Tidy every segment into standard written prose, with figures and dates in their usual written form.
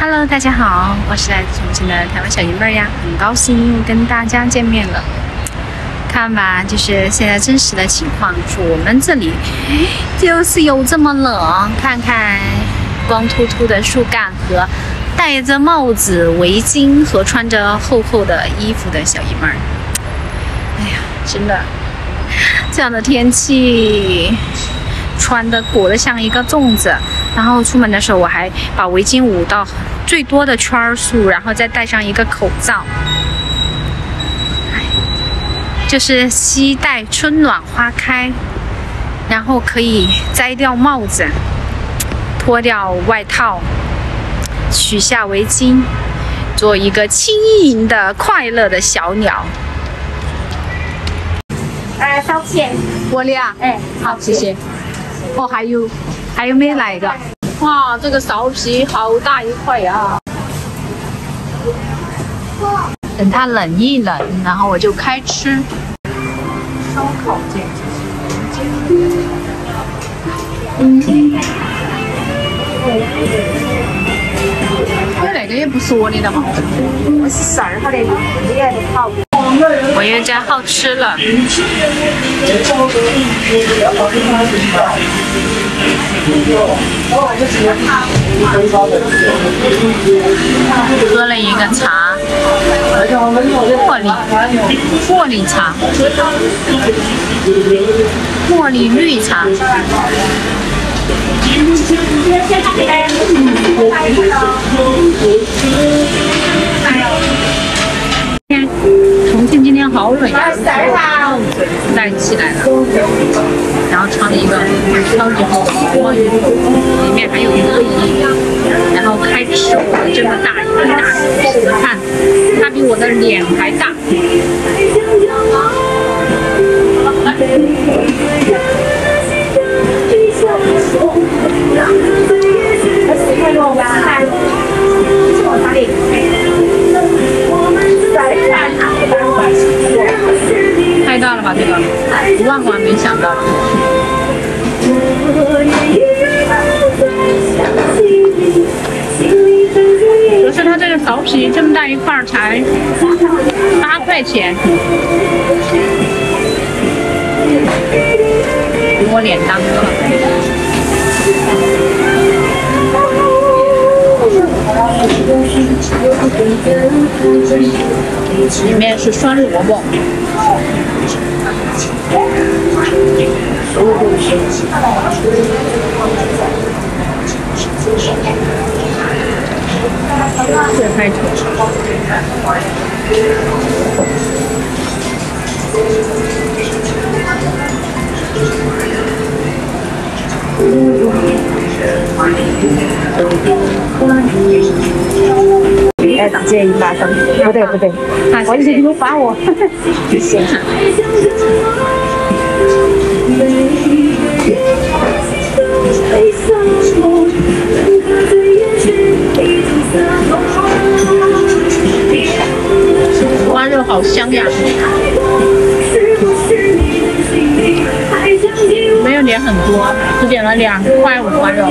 Hello， 大家好，我是来自重庆的台湾小姨妹儿呀，很高兴又跟大家见面了。看吧，就是现在真实的情况，是我们这里就是有这么冷。看看光秃秃的树干和戴着帽子、围巾和穿着厚厚的衣服的小姨妹儿。哎呀，真的，这样的天气。穿的裹得像一个粽子，然后出门的时候我还把围巾捂到最多的圈数，然后再戴上一个口罩。就是期待春暖花开，然后可以摘掉帽子，脱掉外套，取下围巾，做一个轻盈的、快乐的小鸟。苕皮，我的啊，好，谢谢。哦，还有没来一个？哇，这个苕皮好大一块呀！等它冷一冷，然后我就开吃。烧烤店，那个也不是我的了嘛，我是12号的，这个好。我又在好吃了。喝了一个茶，茉莉茶，茉莉绿茶。重庆今天好冷呀，帽子戴起来了，然后穿了一个超级厚的毛衣服，里面还有卫衣，然后开吃我的这么大一个大手，你看，它比我的脸还大。太大了吧，这个万万没想到。可是它这个苕皮这么大一块才8块钱，比我脸大多了。里面是酸萝卜，这太丑了。大姐100分，不对，我以前有发我，谢谢。蛙肉好香呀，没有点很多，只点了2块5花肉。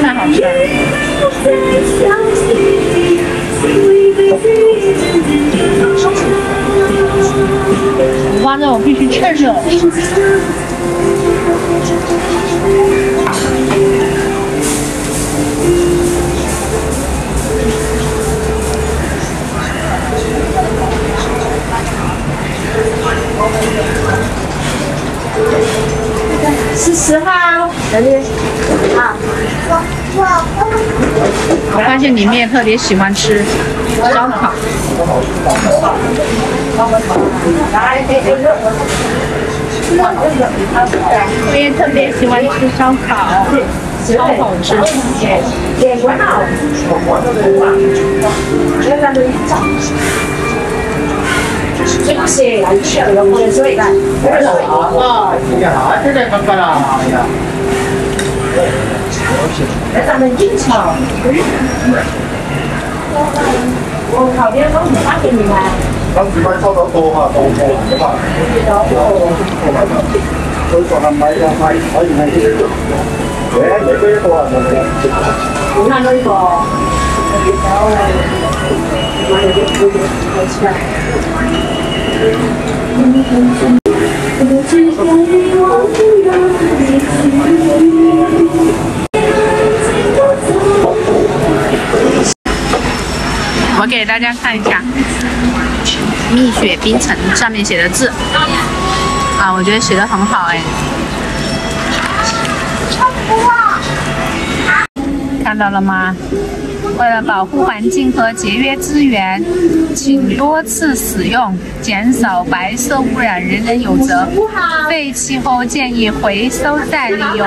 太好吃了！蛙肉必须趁热吃。10号，这里。好。我发现你们也特别喜欢吃烧烤。我也特别喜欢吃烧烤，超好吃。谢来吃这个火水干。啊，今天好，现在刚干了，哎呀。在上面进草。我靠边都唔发给你们。當時買收到多嘛，到貨嘛。佢講係買就買，可以係呢個。你俾一個啊，冇嘅。你看呢個。我给大家看一下蜜雪冰城上面写的字啊，我觉得写的很好哎。看到了吗？为了保护环境和节约资源，请多次使用，减少白色污染，人人有责。废弃后建议回收再利用。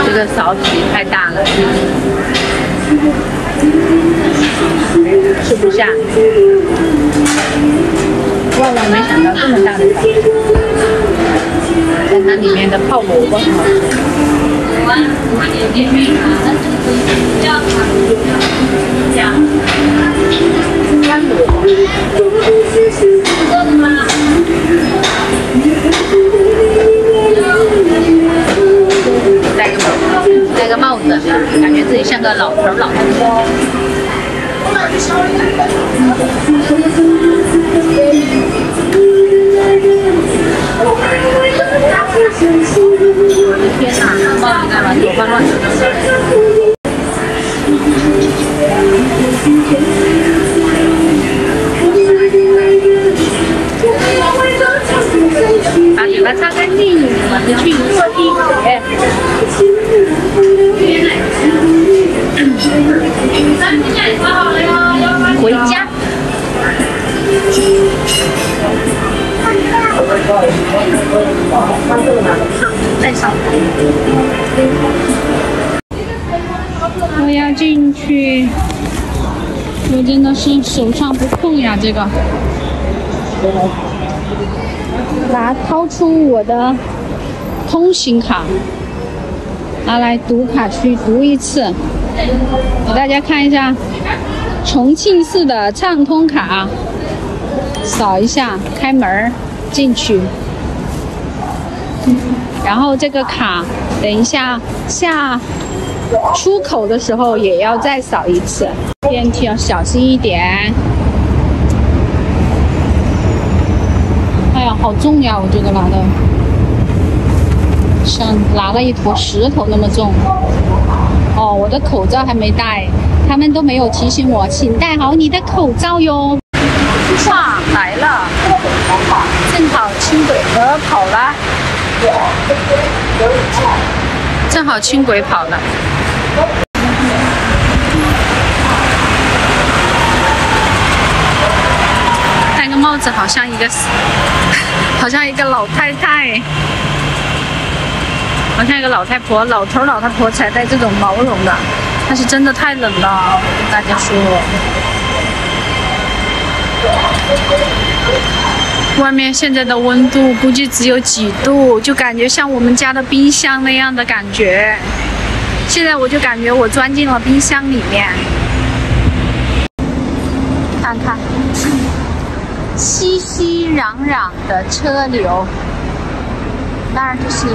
这个勺子太大了，吃不下。万万没想到这么大的勺子，看它里面的泡萝卜很好吃。戴个帽子，感觉自己像个老头老太婆。我的天哪，帽子干嘛头发乱成这样？把嘴巴擦干净，我们去坐地铁。回家。再上。我要进去，我真的是手上不空呀，这个。掏出我的通行卡，拿来读卡区读一次，给大家看一下重庆市的畅通卡，扫一下开门进去，然后这个卡等一下下出口的时候也要再扫一次，电梯要小心一点。哎呀，好重呀！我觉得拿的像拿了一坨石头那么重。哦，我的口罩还没戴，他们都没有提醒我，请戴好你的口罩哟。哇，来了，正好轻轨河跑了，正好轻轨跑了。戴个帽子好像一个老太太，好像一个老太婆，老头老太婆才戴这种毛绒的，但是真的太冷了，我跟大家说。外面现在的温度估计只有几度，就感觉像我们家的冰箱那样的感觉。现在我就感觉我钻进了冰箱里面，看看。熙熙攘攘的车流，当然就是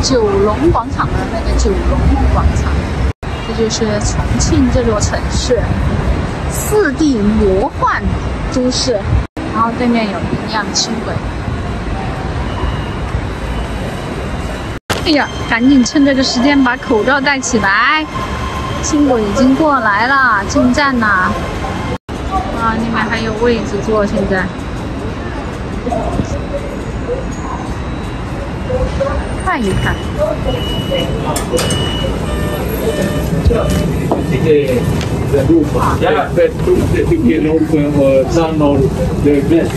九龙广场的那个九龙广场，这就是重庆这座城市，4地魔幻都市。然后对面有一辆轻轨。哎呀，赶紧趁这个时间把口罩戴起来，轻轨已经过来了，进站啦。啊，里面还有位置坐，现在。看一看。The roof. Yeah, but you can open turn on the vent.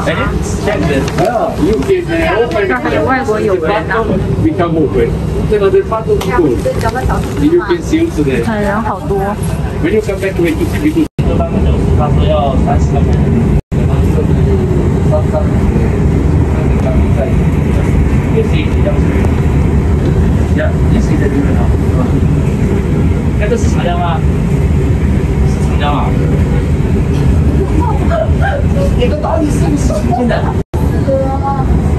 Yeah, you can open it. We can move it. The part of school. You can see also the. 人好多。When you come back to it, you see people. 他说要30个人。那个是茶料吗？是茶料啊。你的到底是不是重庆的？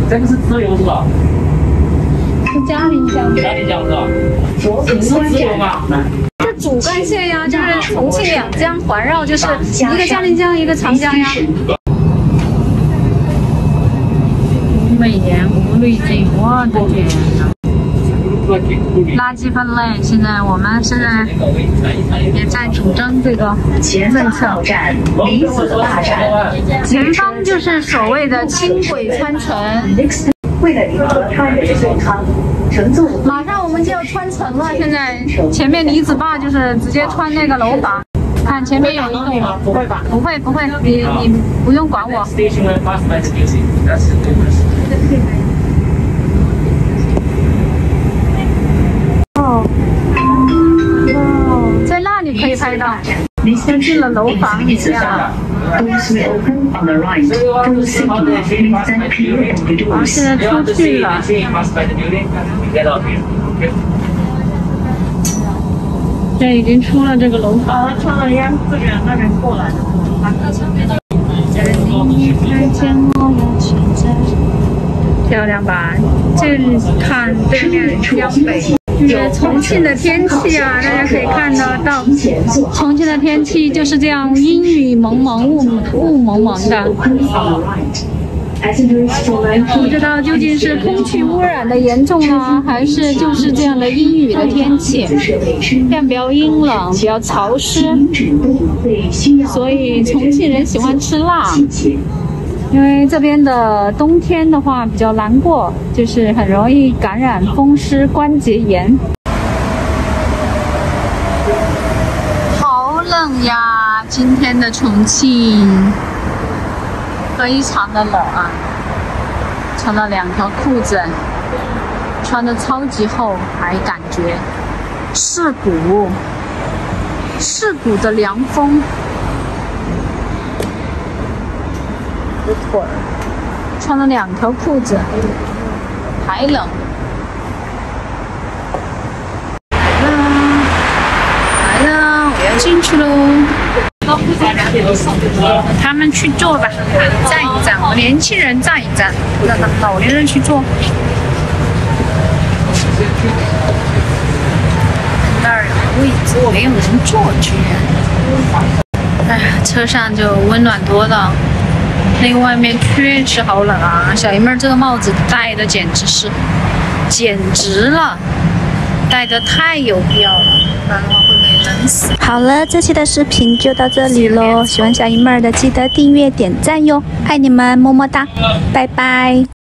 这个是自由是吧？是嘉陵江。嘉陵江是吧？是自由吗？这主干线呀，就是重庆两江环绕，就是一个嘉陵江，一个长江呀。美颜无滤镜，我的天呐！垃圾分类，我们现在也在主张这个政策。前方就是所谓的轻轨穿城，为了迎合他人的健康，乘坐马上我们就要穿城了。现在前面李子坝就是直接穿那个楼房，看前面有一个，不会吧？不会，你不用管我。在那里可以拍到，进了楼房一样。现在出去了。现在已经出了这个楼房。穿了烟，不远那边过来的。漂亮吧？这看对面江北。就是重庆的天气啊，大家可以看得到，重庆的天气就是这样阴雨蒙蒙、雾蒙蒙的。不知道究竟是空气污染的严重呢，还是就是这样的阴雨的天气，这样比较阴冷、比较潮湿，所以重庆人喜欢吃辣。因为这边的冬天的话比较难过，就是很容易感染风湿关节炎。好冷呀，今天的重庆非常的冷啊，穿了2条裤子，穿的超级厚，还感觉刺骨的凉风。腿儿穿了2条裤子，还冷。来了，我要进去喽。他们去坐吧，站一站。我年轻人站一站，让老年人去坐。那儿有位置，没有人坐居然。哎呀，车上就温暖多了。那个外面确实好冷啊！小姨妹儿这个帽子戴的简直了，戴的太有必要了，不然的话会被冷死。好了，这期的视频就到这里喽，喜欢小姨妹儿的记得订阅点赞哟，爱你们，么么哒，拜拜。